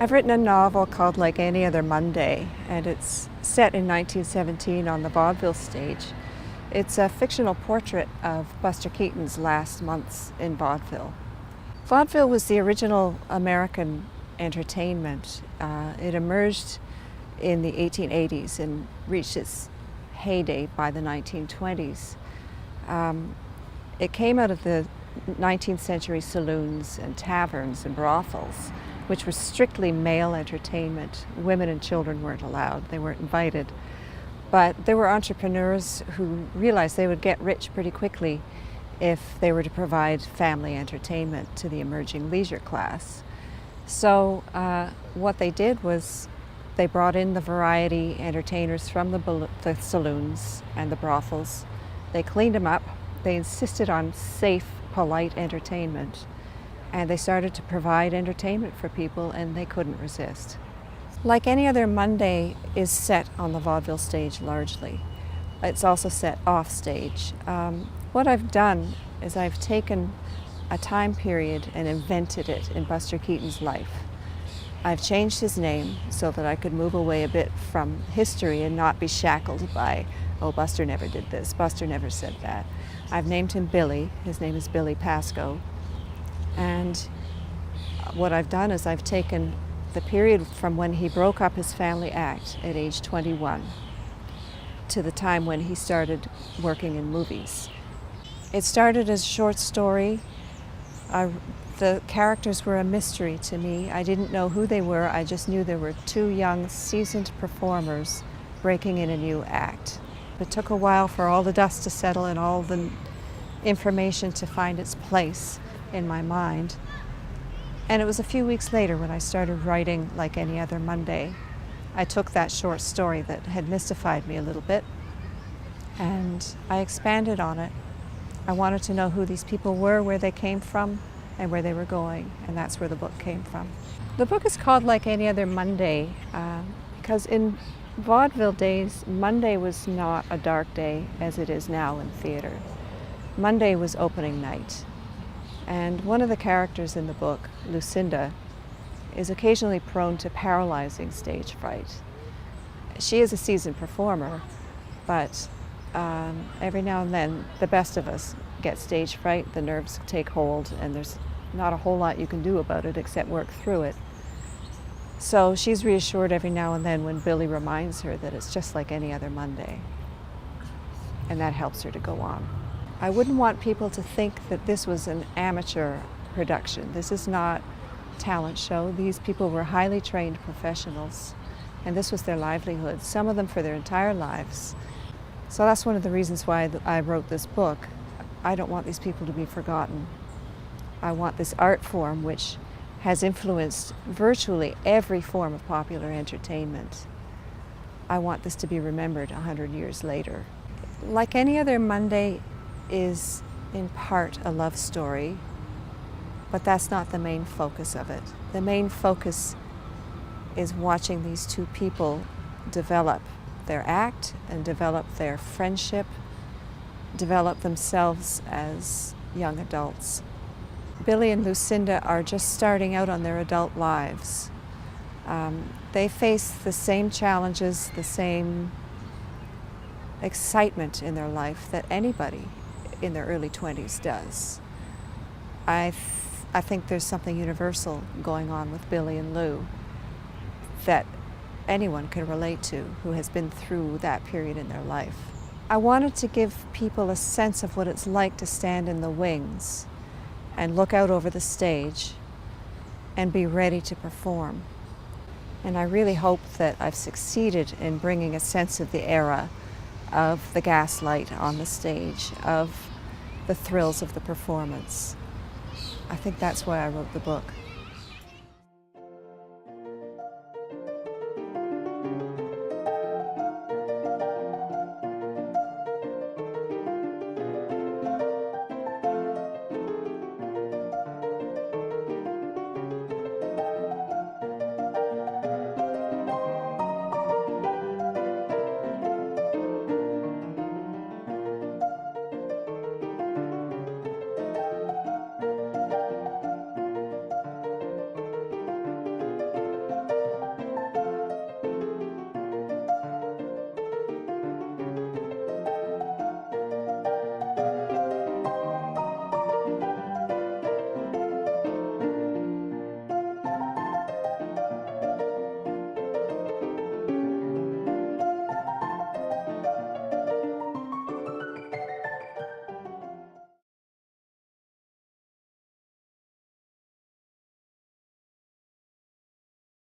I've written a novel called Like Any Other Monday, and it's set in 1917 on the Vaudeville stage. It's a fictional portrait of Buster Keaton's last months in vaudeville. Vaudeville was the original American entertainment. It emerged in the 1880s and reached its heyday by the 1920s. It came out of the 19th century saloons and taverns and brothels, which were strictly male entertainment. Women and children weren't allowed, they weren't invited. But there were entrepreneurs who realized they would get rich pretty quickly if they were to provide family entertainment to the emerging leisure class. So what they did was they brought in the variety entertainers from the saloons and the brothels. They cleaned them up. They insisted on safe, polite entertainment. And they started to provide entertainment for people, and they couldn't resist. Like Any Other Monday is set on the vaudeville stage largely. It's also set off stage. What I've done is I've taken a time period and invented it in Buster Keaton's life. I've changed his name so that I could move away a bit from history and not be shackled by, oh, Buster never did this, Buster never said that. I've named him Billy. His name is Billy Pascoe. And what I've done is I've taken the period from when he broke up his family act at age 21 to the time when he started working in movies. It started as a short story. The characters were a mystery to me. I didn't know who they were. I just knew there were two young, seasoned performers breaking in a new act. It took a while for all the dust to settle and all the information to find its place in my mind. And it was a few weeks later when I started writing Like Any Other Monday. I took that short story that had mystified me a little bit and I expanded on it. I wanted to know who these people were, where they came from, and where they were going, and that's where the book came from. The book is called Like Any Other Monday because in vaudeville days, Monday was not a dark day as it is now in theater. Monday was opening night. And one of the characters in the book, Lucinda, is occasionally prone to paralyzing stage fright. She is a seasoned performer, but every now and then the best of us get stage fright, the nerves take hold, and there's not a whole lot you can do about it except work through it. So she's reassured every now and then when Billy reminds her that it's just like any other Monday, and that helps her to go on. I wouldn't want people to think that this was an amateur production. This is not a talent show. These people were highly trained professionals, and this was their livelihood, some of them for their entire lives. So that's one of the reasons why I wrote this book. I don't want these people to be forgotten. I want this art form, which has influenced virtually every form of popular entertainment. I want this to be remembered 100 years later. Like Any Other Monday is in part a love story, but that's not the main focus of it. The main focus is watching these two people develop their act and develop their friendship, develop themselves as young adults. Billy and Lucinda are just starting out on their adult lives. They face the same challenges, the same excitement in their life that anybody in their early 20s does. I think there's something universal going on with Billy and Lou that anyone can relate to who has been through that period in their life. I wanted to give people a sense of what it's like to stand in the wings and look out over the stage and be ready to perform. And I really hope that I've succeeded in bringing a sense of the era of the gaslight on the stage, of the thrills of the performance. I think that's why I wrote the book.